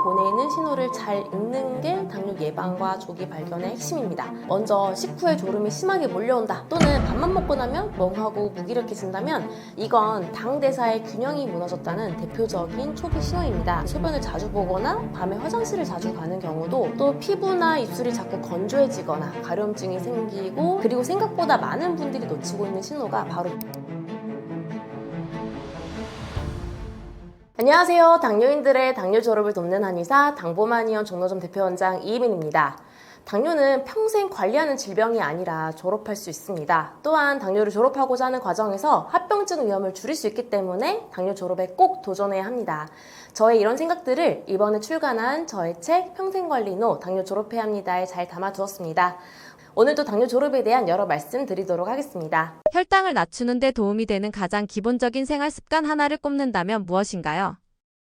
보내는 신호를 잘 읽는 게 당뇨 예방과 조기 발견의 핵심입니다. 먼저 식후에 졸음이 심하게 몰려온다, 또는 밥만 먹고 나면 멍하고 무기력해진다면 이건 당 대사의 균형이 무너졌다는 대표적인 초기 신호입니다. 소변을 자주 보거나 밤에 화장실을 자주 가는 경우도, 또 피부나 입술이 자꾸 건조해지거나 가려움증이 생기고, 그리고 생각보다 많은 분들이 놓치고 있는 신호가 바로 안녕하세요. 당뇨인들의 당뇨 졸업을 돕는 한의사 당보만의원 종로점 대표원장 이희민입니다. 당뇨는 평생 관리하는 질병이 아니라 졸업할 수 있습니다. 또한 당뇨를 졸업하고자 하는 과정에서 합병증 위험을 줄일 수 있기 때문에 당뇨 졸업에 꼭 도전해야 합니다. 저의 이런 생각들을 이번에 출간한 저의 책 평생관리노 당뇨 졸업해야 합니다에 잘 담아두었습니다. 오늘도 당뇨 졸업에 대한 여러 말씀 드리도록 하겠습니다. 혈당을 낮추는 데 도움이 되는 가장 기본적인 생활습관 하나를 꼽는다면 무엇인가요?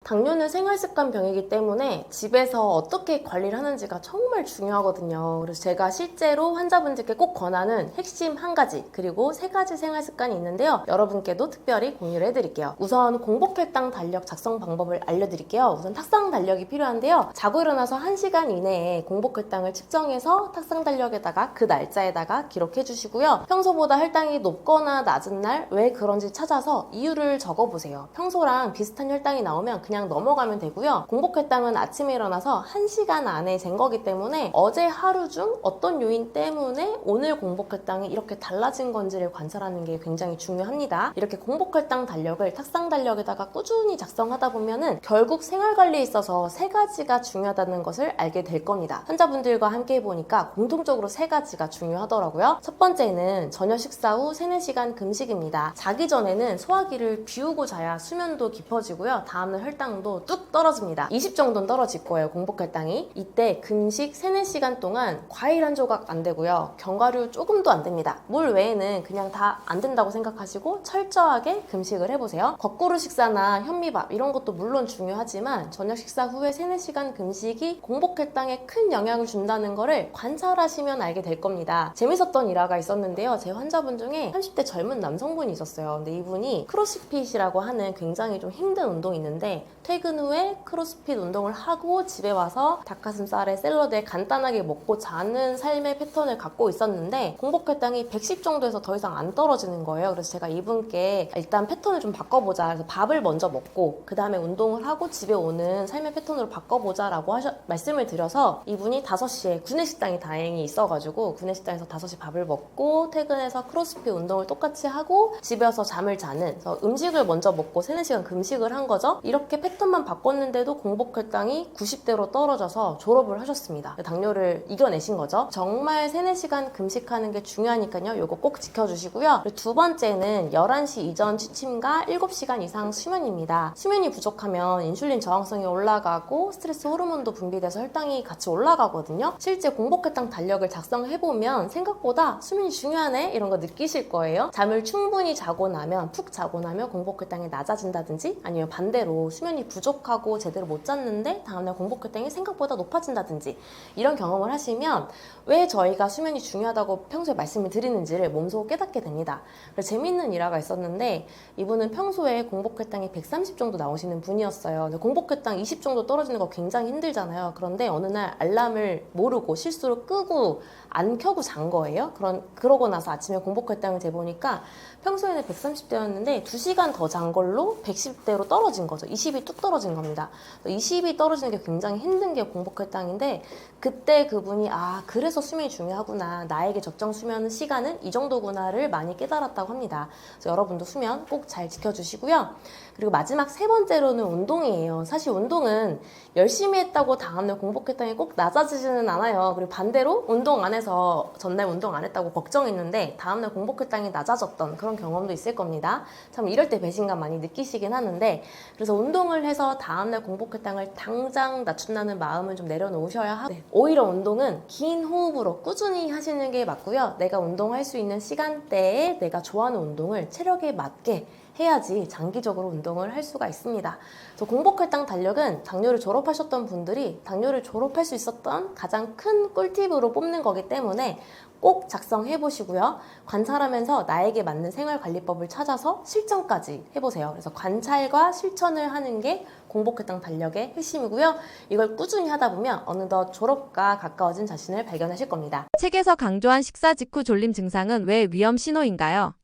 당뇨는 생활습관병이기 때문에 집에서 어떻게 관리를 하는지가 정말 중요하거든요. 그래서 제가 실제로 환자분들께 꼭 권하는 핵심 한 가지, 그리고 세 가지 생활습관이 있는데요. 여러분께도 특별히 공유를 해드릴게요. 우선 공복혈당 달력 작성 방법을 알려드릴게요. 우선 탁상 달력이 필요한데요. 자고 일어나서 1시간 이내에 공복혈당을 측정해서 탁상 달력에다가 그 날짜에다가 기록해 주시고요. 평소보다 혈당이 높거나 낮은 날 왜 그런지 찾아서 이유를 적어보세요. 평소랑 비슷한 혈당이 나오면 그냥 넘어가면 되고요. 공복혈당은 아침에 일어나서 1시간 안에 잰 거기 때문에 어제 하루 중 어떤 요인 때문에 오늘 공복혈당이 이렇게 달라진 건지를 관찰하는 게 굉장히 중요합니다. 이렇게 공복혈당 달력을 탁상 달력에다가 꾸준히 작성하다 보면은 결국 생활관리에 있어서 세 가지가 중요하다는 것을 알게 될 겁니다. 환자분들과 함께 해보니까 공통적으로 세 가지가 중요하더라고요. 첫 번째는 저녁 식사 후 3-4시간 금식입니다. 자기 전에는 소화기를 비우고 자야 수면도 깊어지고요. 다음날 혈당도 뚝 떨어집니다. 20 정도는 떨어질 거예요, 공복혈당이. 이때 금식 3-4시간 동안 과일 한 조각 안 되고요. 견과류 조금도 안 됩니다. 물 외에는 그냥 다 안 된다고 생각하시고 철저하게 금식을 해보세요. 거꾸로 식사나 현미밥 이런 것도 물론 중요하지만 저녁 식사 후에 3-4시간 금식이 공복혈당에 큰 영향을 준다는 거를 관찰하시면 알게 될 겁니다. 재밌었던 일화가 있었는데요. 제 환자분 중에 30대 젊은 남성분이 있었어요. 근데 이분이 크로스핏이라고 하는 굉장히 좀 힘든 운동이 있는데 퇴근 후에 크로스핏 운동을 하고 집에 와서 닭가슴살에 샐러드에 간단하게 먹고 자는 삶의 패턴을 갖고 있었는데 공복혈당이 110 정도에서 더 이상 안 떨어지는 거예요. 그래서 제가 이분께 일단 패턴을 좀 바꿔보자. 그래서 밥을 먼저 먹고 그 다음에 운동을 하고 집에 오는 삶의 패턴으로 바꿔보자 라고 말씀을 드려서 이분이 5시에 구내식당이 다행히 있어가지고 구내식당에서 5시 밥을 먹고 퇴근해서 크로스핏 운동을 똑같이 하고 집에 와서 잠을 자는, 그래서 음식을 먼저 먹고 3-4시간 금식을 한 거죠. 이렇게 패턴만 바꿨는데도 공복혈당이 90대로 떨어져서 졸업을 하셨습니다. 당뇨를 이겨내신 거죠. 정말 3-4시간 금식하는 게 중요하니까요. 이거 꼭 지켜주시고요. 그리고 두 번째는 11시 이전 취침과 7시간 이상 수면입니다. 수면이 부족하면 인슐린 저항성이 올라가고 스트레스 호르몬도 분비돼서 혈당이 같이 올라가거든요. 실제 공복혈당 달력을 작성해보면 생각보다 수면이 중요하네 이런 거 느끼실 거예요. 잠을 충분히 자고 나면, 푹 자고 나면 공복혈당이 낮아진다든지, 아니면 반대로 수면이 부족하고 제대로 못 잤는데 다음날 공복혈당이 생각보다 높아진다든지, 이런 경험을 하시면 왜 저희가 수면이 중요하다고 평소에 말씀을 드리는지를 몸소 깨닫게 됩니다. 그래서 재미있는 일화가 있었는데 이분은 평소에 공복혈당이 130 정도 나오시는 분이었어요. 근데 공복혈당 20 정도 떨어지는 거 굉장히 힘들잖아요. 그런데 어느 날 알람을 모르고 실수로 끄고 안 켜고 잔 거예요. 그러고 나서 아침에 공복혈당을 재보니까 평소에는 130대였는데 2시간 더 잔 걸로 110대로 떨어진 거죠. 20이 뚝 떨어진 겁니다. 20이 떨어지는 게 굉장히 힘든 게 공복혈당인데, 그때 그분이 그래서 수면이 중요하구나, 나에게 적정 수면 시간은 이 정도구나를 많이 깨달았다고 합니다. 그래서 여러분도 수면 꼭 잘 지켜주시고요. 그리고 마지막 세 번째로는 운동이에요. 사실 운동은 열심히 했다고 다음날 공복혈당이 꼭 낮아지지는 않아요. 그리고 반대로 운동 안 해서 전날 운동 안 했다고 걱정했는데 다음날 공복혈당이 낮아졌던 그런 경험도 있을 겁니다. 참 이럴 때 배신감 많이 느끼시긴 하는데, 그래서 운동을 해서 다음날 공복혈당을 당장 낮춘다는 마음을 좀 내려놓으셔야 하고, 오히려 운동은 긴 호흡으로 꾸준히 하시는 게 맞고요. 내가 운동할 수 있는 시간대에 내가 좋아하는 운동을 체력에 맞게 해야지 장기적으로 운동을 할 수가 있습니다. 그래서 공복혈당 달력은 당뇨를 졸업하셨던 분들이 당뇨를 졸업할 수 있었던 가장 큰 꿀팁으로 뽑는 거기 때문에 꼭 작성해 보시고요. 관찰하면서 나에게 맞는 생활관리법을 찾아서 실천까지 해보세요. 그래서 관찰과 실천을 하는 게 공복혈당 달력의 핵심이고요. 이걸 꾸준히 하다 보면 어느덧 졸업과 가까워진 자신을 발견하실 겁니다. 책에서 강조한 식사 직후 졸림 증상은 왜 위험 신호인가요?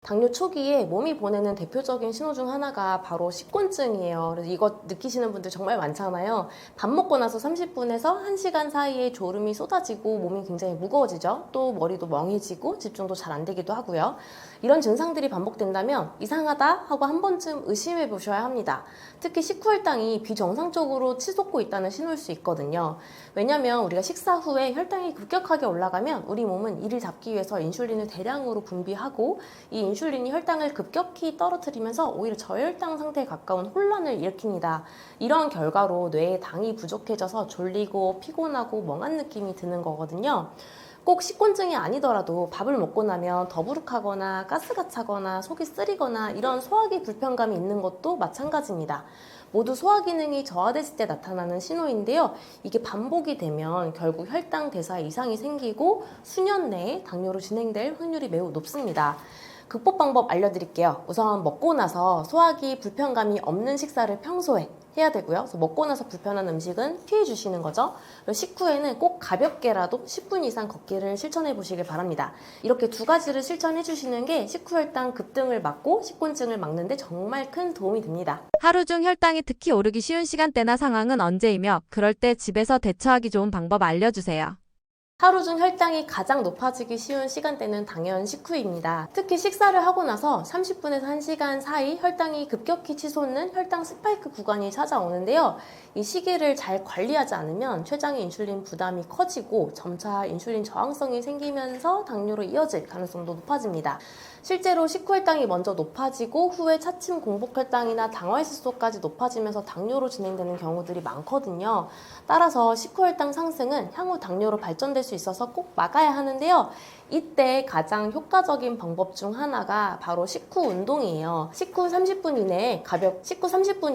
당뇨 초기에 몸이 보내는 대표적인 신호 중 하나가 바로 식곤증이에요. 그래서 이거 느끼시는 분들 정말 많잖아요. 밥 먹고 나서 30분에서 1시간 사이에 졸음이 쏟아지고 몸이 굉장히 무거워지죠. 또 머리도 멍해지고 집중도 잘 안 되기도 하고요. 이런 증상들이 반복된다면 이상하다 하고 한 번쯤 의심해 보셔야 합니다. 특히 식후혈당이 비정상적으로 치솟고 있다는 신호일 수 있거든요. 왜냐하면 우리가 식사 후에 혈당이 급격하게 올라가면 우리 몸은 이를 잡기 위해서 인슐린을 대량으로 분비하고 이 인슐린이 혈당을 급격히 떨어뜨리면서 오히려 저혈당 상태에 가까운 혼란을 일으킵니다. 이러한 결과로 뇌에 당이 부족해져서 졸리고 피곤하고 멍한 느낌이 드는 거거든요. 꼭 식곤증이 아니더라도 밥을 먹고 나면 더부룩하거나 가스가 차거나 속이 쓰리거나 이런 소화기 불편감이 있는 것도 마찬가지입니다. 모두 소화 기능이 저하됐을 때 나타나는 신호인데요. 이게 반복이 되면 결국 혈당 대사에 이상이 생기고 수년 내에 당뇨로 진행될 확률이 매우 높습니다. 극복 방법 알려드릴게요. 우선 먹고 나서 소화기 불편감이 없는 식사를 평소에 해야 되고요. 그래서 먹고 나서 불편한 음식은 피해 주시는 거죠. 그리고 식후에는 꼭 가볍게라도 10분 이상 걷기를 실천해 보시길 바랍니다. 이렇게 두 가지를 실천해 주시는 게 식후혈당 급등을 막고 식곤증을 막는 데 정말 큰 도움이 됩니다. 하루 중 혈당이 특히 오르기 쉬운 시간대나 상황은 언제이며 그럴 때 집에서 대처하기 좋은 방법 알려주세요. 하루 중 혈당이 가장 높아지기 쉬운 시간대는 당연 식후입니다. 특히 식사를 하고 나서 30분에서 1시간 사이 혈당이 급격히 치솟는 혈당 스파이크 구간이 찾아오는데요. 이 시기를 잘 관리하지 않으면 췌장의 인슐린 부담이 커지고 점차 인슐린 저항성이 생기면서 당뇨로 이어질 가능성도 높아집니다. 실제로 식후혈당이 먼저 높아지고 후에 차츰 공복혈당이나 당화혈색소까지 높아지면서 당뇨로 진행되는 경우들이 많거든요. 따라서 식후혈당 상승은 향후 당뇨로 발전될 수 있어서 꼭 막아야 하는데요. 이때 가장 효과적인 방법 중 하나가 바로 식후 운동이에요. 식후 30분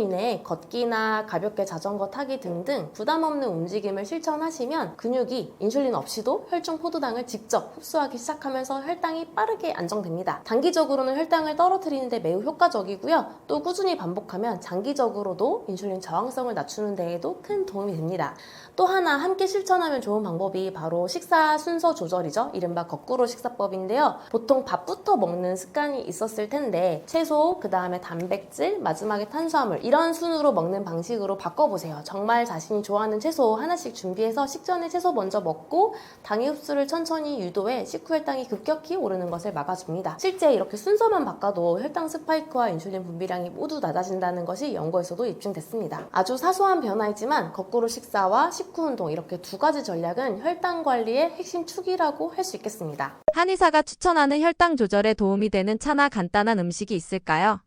이내에 걷기나 가볍게 자전거 타기 등등 부담 없는 움직임을 실천하시면 근육이 인슐린 없이도 혈중 포도당을 직접 흡수하기 시작하면서 혈당이 빠르게 안정됩니다. 단기적으로는 혈당을 떨어뜨리는 데 매우 효과적이고요. 또 꾸준히 반복하면 장기적으로도 인슐린 저항성을 낮추는 데에도 큰 도움이 됩니다. 또 하나 함께 실천하면 좋은 방법이 바로 식사 순서 조절이죠. 이른바 거꾸로 식사법인데요. 보통 밥부터 먹는 습관이 있었을 텐데 채소, 그 다음에 단백질, 마지막에 탄수화물 이런 순으로 먹는 방식으로 바꿔보세요. 정말 자신이 좋아하는 채소 하나씩 준비해서 식전에 채소 먼저 먹고 당의 흡수를 천천히 유도해 식후혈당이 급격히 오르는 것을 막아줍니다. 실제 이렇게 순서만 바꿔도 혈당 스파이크와 인슐린 분비량이 모두 낮아진다는 것이 연구에서도 입증됐습니다. 아주 사소한 변화이지만 거꾸로 식사와 식후 운동 이렇게 두 가지 전략은 혈당 관리의 핵심 축이라고 할 수 있겠습니다. 한의사가 추천하는 혈당 조절에 도움이 되는 차나 간단한 음식이 있을까요?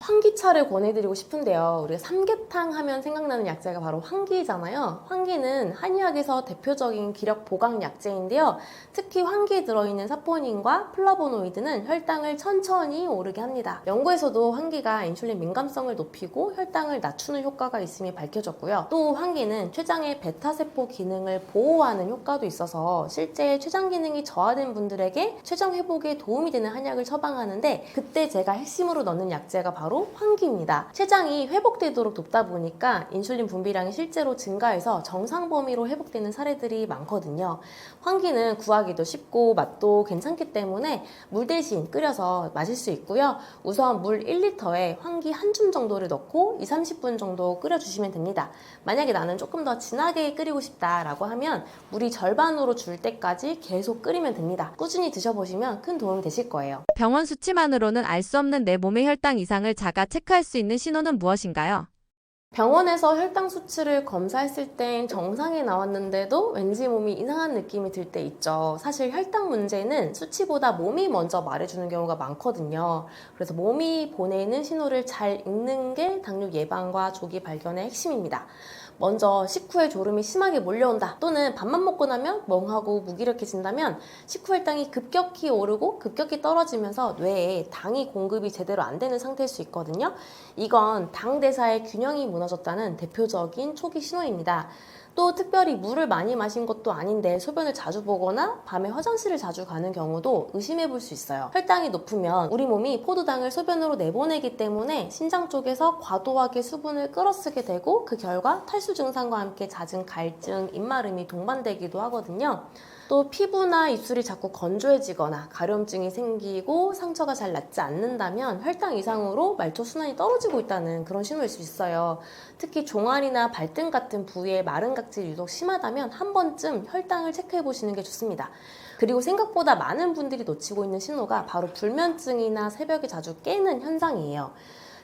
환기차를 권해드리고 싶은데요. 우리가 삼계탕 하면 생각나는 약재가 바로 환기잖아요. 환기는 한의학에서 대표적인 기력 보강 약재인데요. 특히 환기에 들어있는 사포닌과 플라보노이드는 혈당을 천천히 오르게 합니다. 연구에서도 환기가 인슐린 민감성을 높이고 혈당을 낮추는 효과가 있음이 밝혀졌고요. 또 환기는 췌장의 베타세포 기능을 보호하는 효과도 있어서 실제 췌장 기능이 저하된 분들에게 췌장 회복에 도움이 되는 한약을 처방하는데 그때 제가 핵심으로 넣는 약재가 바로 환기입니다. 췌장이 회복되도록 돕다 보니까 인슐린 분비량이 실제로 증가해서 정상 범위로 회복되는 사례들이 많거든요. 환기는 구하기도 쉽고 맛도 괜찮기 때문에 물 대신 끓여서 마실 수 있고요. 우선 물 1리터에 환기 한 줌 정도를 넣고 2-30분 정도 끓여주시면 됩니다. 만약에 나는 조금 더 진하게 끓이고 싶다라고 하면 물이 절반으로 줄 때까지 계속 끓이면 됩니다. 꾸준히 드셔보시면 큰 도움이 되실 거예요. 병원 수치만으로는 알 수 없는 내 몸의 혈당 이상을 자가 체크할 수 있는 신호는 무엇인가요? 병원에서 혈당 수치를 검사했을 땐 정상이 나왔는데도 왠지 몸이 이상한 느낌이 들 때 있죠. 사실 혈당 문제는 수치보다 몸이 먼저 말해주는 경우가 많거든요. 그래서 몸이 보내는 신호를 잘 읽는 게 당뇨 예방과 조기 발견의 핵심입니다. 먼저 식후에 졸음이 심하게 몰려온다, 또는 밥만 먹고 나면 멍하고 무기력해진다면 식후 혈당이 급격히 오르고 급격히 떨어지면서 뇌에 당이 공급이 제대로 안 되는 상태일 수 있거든요. 이건 당 대사의 균형이 무너졌다는 대표적인 초기 신호입니다. 또 특별히 물을 많이 마신 것도 아닌데 소변을 자주 보거나 밤에 화장실을 자주 가는 경우도 의심해 볼 수 있어요. 혈당이 높으면 우리 몸이 포도당을 소변으로 내보내기 때문에 신장 쪽에서 과도하게 수분을 끌어쓰게 되고, 그 결과 탈수 증상과 함께 잦은 갈증, 입마름이 동반되기도 하거든요. 또 피부나 입술이 자꾸 건조해지거나 가려움증이 생기고 상처가 잘 낫지 않는다면 혈당 이상으로 말초 순환이 떨어지고 있다는 그런 신호일 수 있어요. 특히 종아리나 발등 같은 부위에 마른 각질이 유독 심하다면 한 번쯤 혈당을 체크해 보시는 게 좋습니다. 그리고 생각보다 많은 분들이 놓치고 있는 신호가 바로 불면증이나 새벽에 자주 깨는 현상이에요.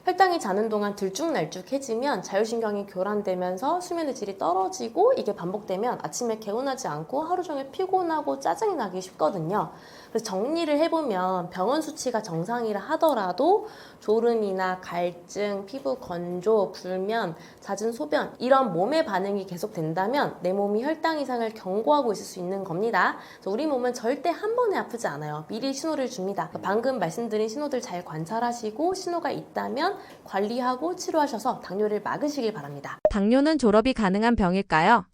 혈당이 자는 동안 들쭉날쭉해지면 자율신경이 교란되면서 수면의 질이 떨어지고, 이게 반복되면 아침에 개운하지 않고 하루 종일 피곤하고 짜증이 나기 쉽거든요. 그래서 정리를 해보면 병원 수치가 정상이라 하더라도 졸음이나 갈증, 피부 건조, 불면, 잦은 소변, 이런 몸의 반응이 계속된다면 내 몸이 혈당 이상을 경고하고 있을 수 있는 겁니다. 그래서 우리 몸은 절대 한 번에 아프지 않아요. 미리 신호를 줍니다. 방금 말씀드린 신호들 잘 관찰하시고 신호가 있다면 관리하고 치료하셔서 당뇨를 막으시길 바랍니다. 당뇨는 졸업이 가능한 병일까요?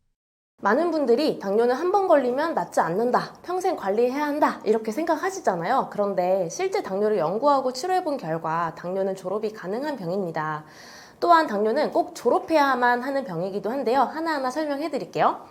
많은 분들이 당뇨는 한 번 걸리면 낫지 않는다, 평생 관리해야 한다, 이렇게 생각하시잖아요. 그런데 실제 당뇨를 연구하고 치료해본 결과 당뇨는 졸업이 가능한 병입니다. 또한 당뇨는 꼭 졸업해야만 하는 병이기도 한데요. 하나하나 설명해 드릴게요.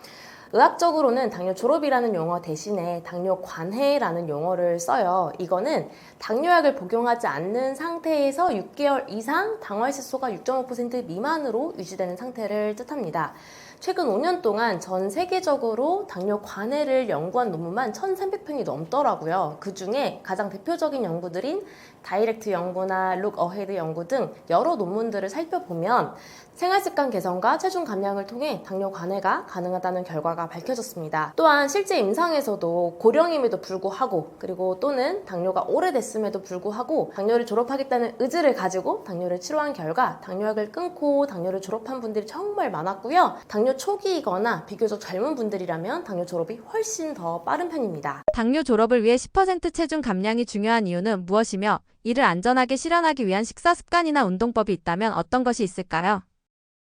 의학적으로는 당뇨 졸업이라는 용어 대신에 당뇨 관해라는 용어를 써요. 이거는 당뇨약을 복용하지 않는 상태에서 6개월 이상 당화혈색소가 6.5% 미만으로 유지되는 상태를 뜻합니다. 최근 5년 동안 전 세계적으로 당뇨 관해를 연구한 논문만 1,300편이 넘더라고요. 그 중에 가장 대표적인 연구들인 다이렉트 연구나 룩 어헤드 연구 등 여러 논문들을 살펴보면 생활습관 개선과 체중 감량을 통해 당뇨 관해가 가능하다는 결과가 밝혀졌습니다. 또한 실제 임상에서도 고령임에도 불구하고, 그리고 또는 당뇨가 오래됐음에도 불구하고 당뇨를 졸업하겠다는 의지를 가지고 당뇨를 치료한 결과 당뇨약을 끊고 당뇨를 졸업한 분들이 정말 많았고요. 당뇨 초기이거나 비교적 젊은 분들이라면 당뇨 졸업이 훨씬 더 빠른 편입니다. 당뇨 졸업을 위해 10% 체중 감량이 중요한 이유는 무엇이며, 이를 안전하게 실현하기 위한 식사 습관이나 운동법이 있다면 어떤 것이 있을까요?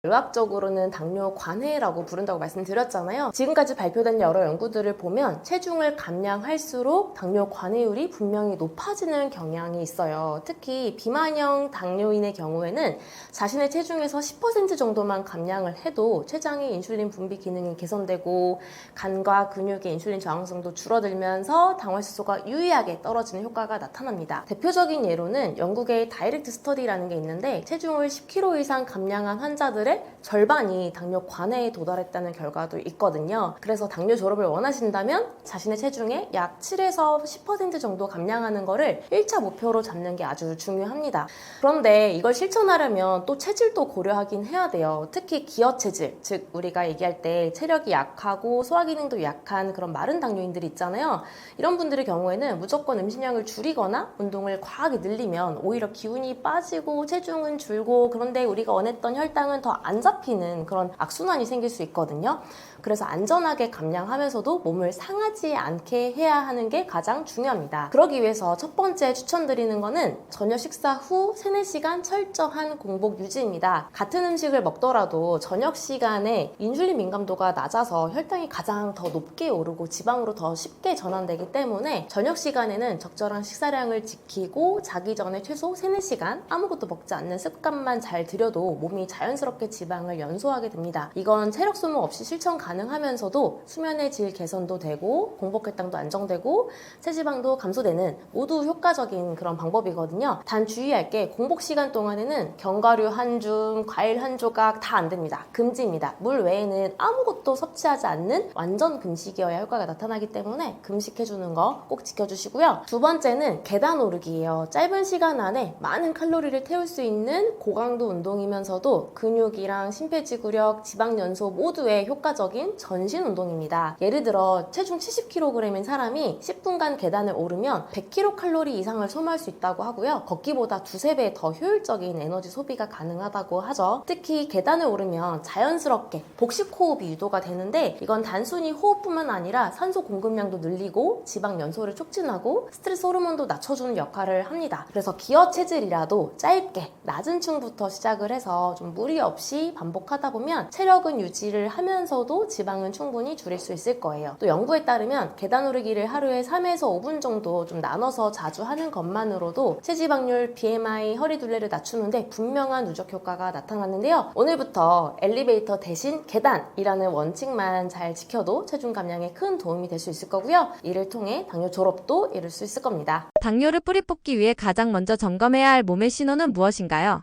의학적으로는 당뇨 관해라고 부른다고 말씀드렸잖아요. 지금까지 발표된 여러 연구들을 보면 체중을 감량할수록 당뇨 관해율이 분명히 높아지는 경향이 있어요. 특히 비만형 당뇨인의 경우에는 자신의 체중에서 10% 정도만 감량을 해도 췌장의 인슐린 분비 기능이 개선되고 간과 근육의 인슐린 저항성도 줄어들면서 당화혈색소가 유의하게 떨어지는 효과가 나타납니다. 대표적인 예로는 영국의 다이렉트 스터디라는 게 있는데, 체중을 10kg 이상 감량한 환자들의 절반이 당뇨 관해에 도달했다는 결과도 있거든요. 그래서 당뇨 졸업을 원하신다면 자신의 체중의 약 7에서 10% 정도 감량하는 거를 1차 목표로 잡는 게 아주 중요합니다. 그런데 이걸 실천하려면 또 체질도 고려하긴 해야 돼요. 특히 기어 체질, 즉 우리가 얘기할 때 체력이 약하고 소화기능도 약한 그런 마른 당뇨인들이 있잖아요. 이런 분들의 경우에는 무조건 음식량을 줄이거나 운동을 과하게 늘리면 오히려 기운이 빠지고 체중은 줄고, 그런데 우리가 원했던 혈당은 더 안 잡히는 그런 악순환이 생길 수 있거든요. 그래서 안전하게 감량하면서도 몸을 상하지 않게 해야 하는 게 가장 중요합니다. 그러기 위해서 첫 번째 추천드리는 거는 저녁 식사 후 3, 4시간 철저한 공복 유지입니다. 같은 음식을 먹더라도 저녁 시간에 인슐린 민감도가 낮아서 혈당이 가장 더 높게 오르고 지방으로 더 쉽게 전환되기 때문에 저녁 시간에는 적절한 식사량을 지키고 자기 전에 최소 3, 4시간 아무것도 먹지 않는 습관만 잘 들여도 몸이 자연스럽게 지방을 연소하게 됩니다. 이건 체력 소모 없이 실천 가능하면서도 수면의 질 개선도 되고 공복혈당도 안정되고 체지방도 감소되는 모두 효과적인 그런 방법이거든요. 단 주의할 게 공복 시간 동안에는 견과류 한 줌, 과일 한 조각 다 안 됩니다. 금지입니다. 물 외에는 아무것도 섭취하지 않는 완전 금식이어야 효과가 나타나기 때문에 금식해주는 거 꼭 지켜주시고요. 두 번째는 계단 오르기예요. 짧은 시간 안에 많은 칼로리를 태울 수 있는 고강도 운동이면서도 근육의 근육이랑 심폐지구력, 지방연소 모두에 효과적인 전신 운동입니다. 예를 들어 체중 70kg인 사람이 10분간 계단을 오르면 100kcal 이상을 소모할 수 있다고 하고요. 걷기보다 두세 배 더 효율적인 에너지 소비가 가능하다고 하죠. 특히 계단을 오르면 자연스럽게 복식 호흡이 유도가 되는데 이건 단순히 호흡뿐만 아니라 산소 공급량도 늘리고 지방 연소를 촉진하고 스트레스 호르몬도 낮춰주는 역할을 합니다. 그래서 기어 체질이라도 짧게 낮은 층부터 시작을 해서 좀 무리 없이 반복하다 보면 체력은 유지를 하면서도 지방은 충분히 줄일 수 있을 거예요. 또 연구에 따르면 계단 오르기를 하루에 3에서 5분 정도 좀 나눠서 자주 하는 것만으로도 체지방률, BMI, 허리 둘레를 낮추는데 분명한 누적 효과가 나타났는데요. 오늘부터 엘리베이터 대신 계단이라는 원칙만 잘 지켜도 체중 감량에 큰 도움이 될 수 있을 거고요. 이를 통해 당뇨 졸업도 이룰 수 있을 겁니다. 당뇨를 뿌리 뽑기 위해 가장 먼저 점검해야 할 몸의 신호는 무엇인가요?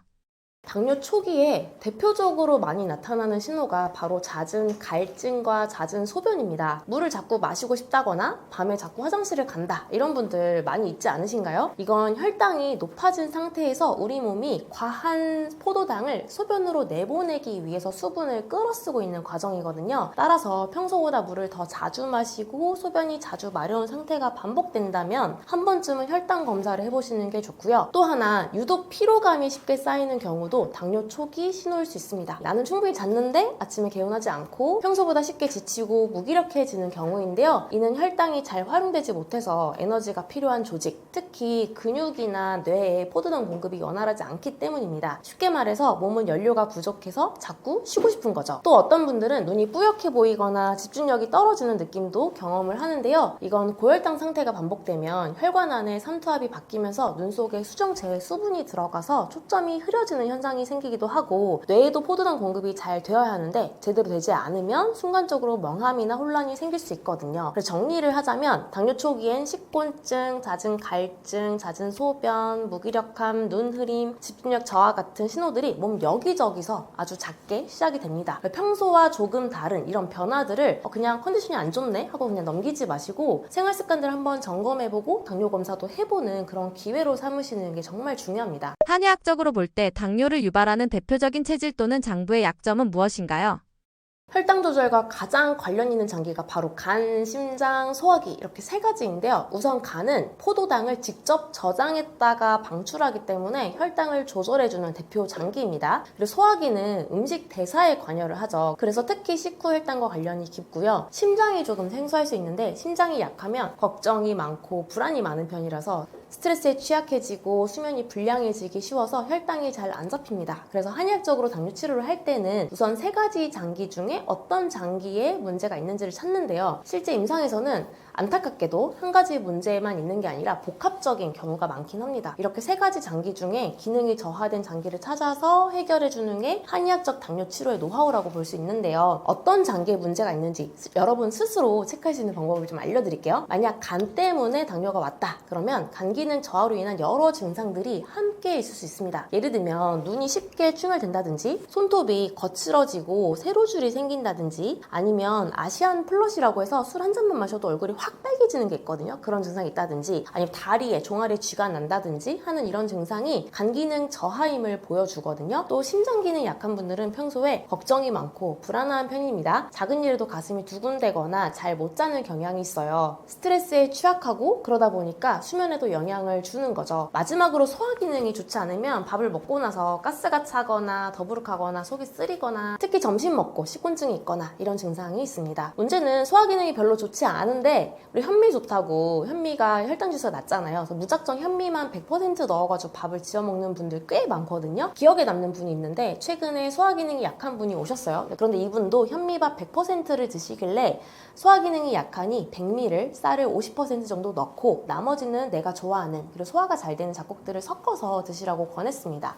당뇨 초기에 대표적으로 많이 나타나는 신호가 바로 잦은 갈증과 잦은 소변입니다. 물을 자꾸 마시고 싶다거나 밤에 자꾸 화장실을 간다 이런 분들 많이 있지 않으신가요? 이건 혈당이 높아진 상태에서 우리 몸이 과한 포도당을 소변으로 내보내기 위해서 수분을 끌어쓰고 있는 과정이거든요. 따라서 평소보다 물을 더 자주 마시고 소변이 자주 마려운 상태가 반복된다면 한 번쯤은 혈당 검사를 해보시는 게 좋고요. 또 하나 유독 피로감이 쉽게 쌓이는 경우도 당뇨 초기 신호일 수 있습니다. 나는 충분히 잤는데 아침에 개운하지 않고 평소보다 쉽게 지치고 무기력해지는 경우인데요. 이는 혈당이 잘 활용되지 못해서 에너지가 필요한 조직, 특히 근육이나 뇌에 포도당 공급이 원활하지 않기 때문입니다. 쉽게 말해서 몸은 연료가 부족해서 자꾸 쉬고 싶은 거죠. 또 어떤 분들은 눈이 뿌옇게 보이거나 집중력이 떨어지는 느낌도 경험을 하는데요. 이건 고혈당 상태가 반복되면 혈관 안에 삼투압이 바뀌면서 눈 속에 수정 제외 수분이 들어가서 초점이 흐려지는 현상이 생기기도 하고 뇌에도 포도당 공급이 잘 되어야 하는데 제대로 되지 않으면 순간적으로 멍함이나 혼란이 생길 수 있거든요. 그래서 정리를 하자면 당뇨 초기엔 식곤증, 잦은 갈증, 잦은 소변, 무기력함, 눈 흐림, 집중력 저하 같은 신호들이 몸 여기저기서 아주 작게 시작이 됩니다. 평소와 조금 다른 이런 변화들을 그냥 컨디션이 안 좋네 하고 그냥 넘기지 마시고 생활 습관들 한번 점검해보고 당뇨 검사도 해보는 그런 기회로 삼으시는 게 정말 중요합니다. 한의학적으로 볼 때 당뇨를 유발하는 대표적인 체질 또는 장부의 약점은 무엇인가요? 혈당 조절과 가장 관련 있는 장기가 바로 간, 심장, 소화기 이렇게 세 가지인데요. 우선 간은 포도당을 직접 저장했다가 방출하기 때문에 혈당을 조절해주는 대표 장기입니다. 그리고 소화기는 음식 대사에 관여를 하죠. 그래서 특히 식후 혈당과 관련이 깊고요. 심장이 조금 생소할 수 있는데 심장이 약하면 걱정이 많고 불안이 많은 편이라서 스트레스에 취약해지고 수면이 불량해지기 쉬워서 혈당이 잘 안 잡힙니다. 그래서 한의학적으로 당뇨 치료를 할 때는 우선 세 가지 장기 중에 어떤 장기에 문제가 있는지를 찾는데요. 실제 임상에서는 안타깝게도 한 가지 문제만 있는 게 아니라 복합적인 경우가 많긴 합니다. 이렇게 세 가지 장기 중에 기능이 저하된 장기를 찾아서 해결해주는 게 한의학적 당뇨 치료의 노하우라고 볼 수 있는데요. 어떤 장기에 문제가 있는지 여러분 스스로 체크할 수 있는 방법을 좀 알려드릴게요. 만약 간 때문에 당뇨가 왔다 그러면 간 기능 저하로 인한 여러 증상들이 함께 있을 수 있습니다. 예를 들면 눈이 쉽게 충혈된다든지 손톱이 거칠어지고 세로줄이 생긴다든지 아니면 아시안 플러시라고 해서 술 한 잔만 마셔도 얼굴이 확 빨개지는 게 있거든요. 그런 증상이 있다든지 아니면 다리에 종아리에 쥐가 난다든지 하는 이런 증상이 간 기능 저하임을 보여주거든요. 또 심장 기능 약한 분들은 평소에 걱정이 많고 불안한 편입니다. 작은 일에도 가슴이 두근대거나 잘 못 자는 경향이 있어요. 스트레스에 취약하고 그러다 보니까 수면에도 영향을 주는 거죠. 마지막으로 소화 기능이 좋지 않으면 밥을 먹고 나서 가스가 차거나 더부룩하거나 속이 쓰리거나 특히 점심 먹고 식곤증이 있거나 이런 증상이 있습니다. 문제는 소화 기능이 별로 좋지 않은데 우리 현미 좋다고 현미가 혈당 지수가 낮잖아요. 그래서 무작정 현미만 100% 넣어가지고 밥을 지어 먹는 분들 꽤 많거든요. 기억에 남는 분이 있는데 최근에 소화 기능이 약한 분이 오셨어요. 그런데 이분도 현미밥 100%를 드시길래 소화 기능이 약하니 백미를 쌀을 50% 정도 넣고 나머지는 내가 좋아하는 그리고 소화가 잘 되는 잡곡들을 섞어서 드시라고 권했습니다.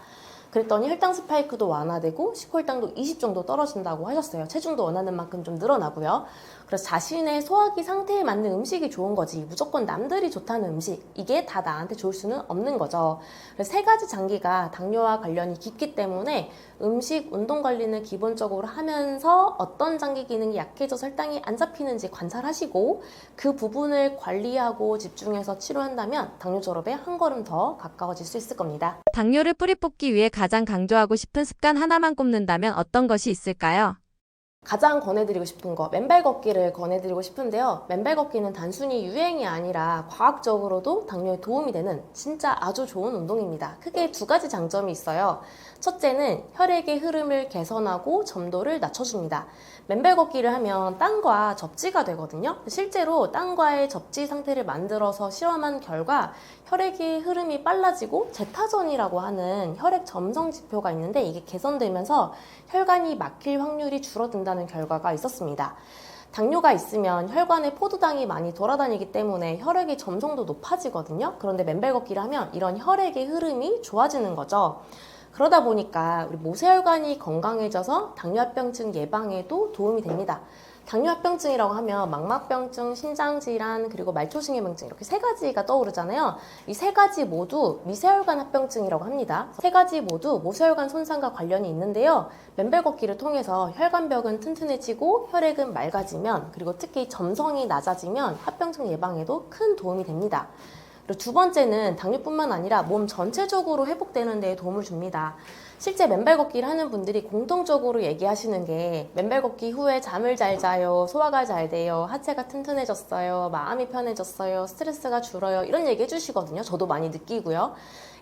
그랬더니 혈당 스파이크도 완화되고 식후혈당도 20 정도 떨어진다고 하셨어요. 체중도 원하는 만큼 좀 늘어나고요. 그래서 자신의 소화기 상태에 맞는 음식이 좋은 거지 무조건 남들이 좋다는 음식 이게 다 나한테 좋을 수는 없는 거죠. 그래서 세 가지 장기가 당뇨와 관련이 깊기 때문에 음식, 운동 관리는 기본적으로 하면서 어떤 장기 기능이 약해져서 혈당이 안 잡히는지 관찰하시고 그 부분을 관리하고 집중해서 치료한다면 당뇨 졸업에 한 걸음 더 가까워질 수 있을 겁니다. 당뇨를 뿌리 뽑기 위해 가장 강조하고 싶은 습관 하나만 꼽는다면 어떤 것이 있을까요? 가장 권해드리고 싶은 거, 맨발 걷기를 권해드리고 싶은데요. 맨발 걷기는 단순히 유행이 아니라 과학적으로도 당뇨에 도움이 되는 진짜 아주 좋은 운동입니다. 크게 두 가지 장점이 있어요. 첫째는 혈액의 흐름을 개선하고 점도를 낮춰줍니다. 맨발 걷기를 하면 땀과 접지가 되거든요. 실제로 땀과의 접지 상태를 만들어서 실험한 결과 혈액의 흐름이 빨라지고 제타전이라고 하는 혈액 점성 지표가 있는데 이게 개선되면서 혈관이 막힐 확률이 줄어든다는 결과가 있었습니다. 당뇨가 있으면 혈관에 포도당이 많이 돌아다니기 때문에 혈액의 점성도 높아지거든요. 그런데 맨발 걷기를 하면 이런 혈액의 흐름이 좋아지는 거죠. 그러다 보니까 우리 모세혈관이 건강해져서 당뇨합병증 예방에도 도움이 됩니다. 당뇨합병증이라고 하면 망막병증, 심장질환, 그리고 말초신경병증 이렇게 세 가지가 떠오르잖아요. 이 세 가지 모두 미세혈관 합병증이라고 합니다. 세 가지 모두 모세혈관 손상과 관련이 있는데요. 맨발 걷기를 통해서 혈관벽은 튼튼해지고 혈액은 맑아지면 그리고 특히 점성이 낮아지면 합병증 예방에도 큰 도움이 됩니다. 그리고 두 번째는 당뇨뿐만 아니라 몸 전체적으로 회복되는 데 도움을 줍니다. 실제 맨발 걷기를 하는 분들이 공통적으로 얘기하시는 게 맨발 걷기 후에 잠을 잘 자요, 소화가 잘 돼요, 하체가 튼튼해졌어요, 마음이 편해졌어요, 스트레스가 줄어요 이런 얘기 해주시거든요. 저도 많이 느끼고요.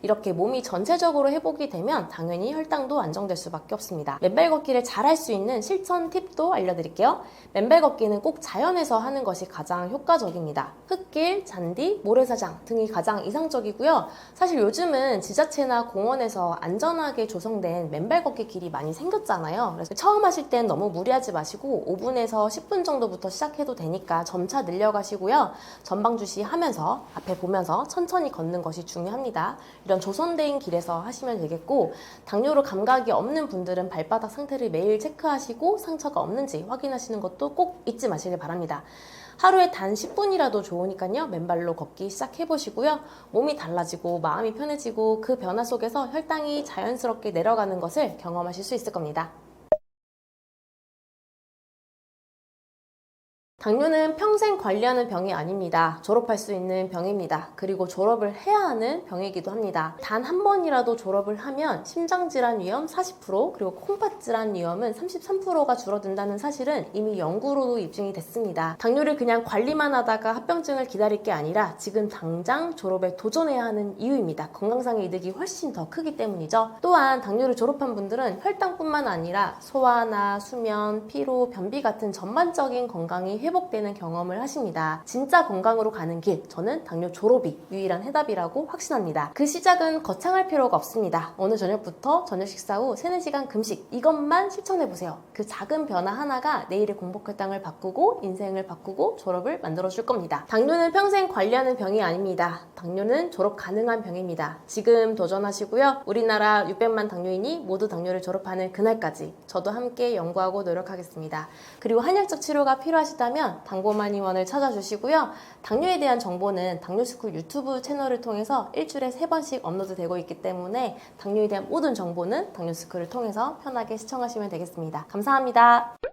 이렇게 몸이 전체적으로 회복이 되면 당연히 혈당도 안정될 수밖에 없습니다. 맨발 걷기를 잘 할 수 있는 실천 팁도 알려드릴게요. 맨발 걷기는 꼭 자연에서 하는 것이 가장 효과적입니다. 흙길, 잔디, 모래사장 등이 가장 이상적이고요. 사실 요즘은 지자체나 공원에서 안전하게 조성된 맨발 걷기 길이 많이 생겼잖아요. 그래서 처음 하실 땐 너무 무리하지 마시고 5분에서 10분 정도부터 시작해도 되니까 점차 늘려가시고요. 전방 주시하면서 앞에 보면서 천천히 걷는 것이 중요합니다. 이런 조성된 길에서 하시면 되겠고 당뇨로 감각이 없는 분들은 발바닥 상태를 매일 체크하시고 상처가 없는지 확인하시는 것도 꼭 잊지 마시길 바랍니다. 하루에 단 10분이라도 좋으니까요. 맨발로 걷기 시작해보시고요. 몸이 달라지고 마음이 편해지고 그 변화 속에서 혈당이 자연스럽게 내려가는 것을 경험하실 수 있을 겁니다. 당뇨는 평생 관리하는 병이 아닙니다. 졸업할 수 있는 병입니다. 그리고 졸업을 해야 하는 병이기도 합니다. 단 한 번이라도 졸업을 하면 심장질환 위험 40% 그리고 콩팥질환 위험은 33%가 줄어든다는 사실은 이미 연구로도 입증이 됐습니다. 당뇨를 그냥 관리만 하다가 합병증을 기다릴 게 아니라 지금 당장 졸업에 도전해야 하는 이유입니다. 건강상의 이득이 훨씬 더 크기 때문이죠. 또한 당뇨를 졸업한 분들은 혈당뿐만 아니라 소화나 수면, 피로, 변비 같은 전반적인 건강이 회복되는 경험을 하십니다. 진짜 건강으로 가는 길, 저는 당뇨 졸업이 유일한 해답이라고 확신합니다. 그 시작은 거창할 필요가 없습니다. 오늘 저녁부터 저녁 식사 후 3-4시간 금식 이것만 실천해보세요. 그 작은 변화 하나가 내일의 공복혈당을 바꾸고 인생을 바꾸고 졸업을 만들어줄 겁니다. 당뇨는 평생 관리하는 병이 아닙니다. 당뇨는 졸업 가능한 병입니다. 지금 도전하시고요. 우리나라 600만 당뇨인이 모두 당뇨를 졸업하는 그날까지 저도 함께 연구하고 노력하겠습니다. 그리고 한약적 치료가 필요하시다면 당고만의원을 찾아주시고요. 당뇨에 대한 정보는 당뇨스쿨 유튜브 채널을 통해서 일주일에 3번씩 업로드되고 있기 때문에 당뇨에 대한 모든 정보는 당뇨스쿨을 통해서 편하게 시청하시면 되겠습니다. 감사합니다.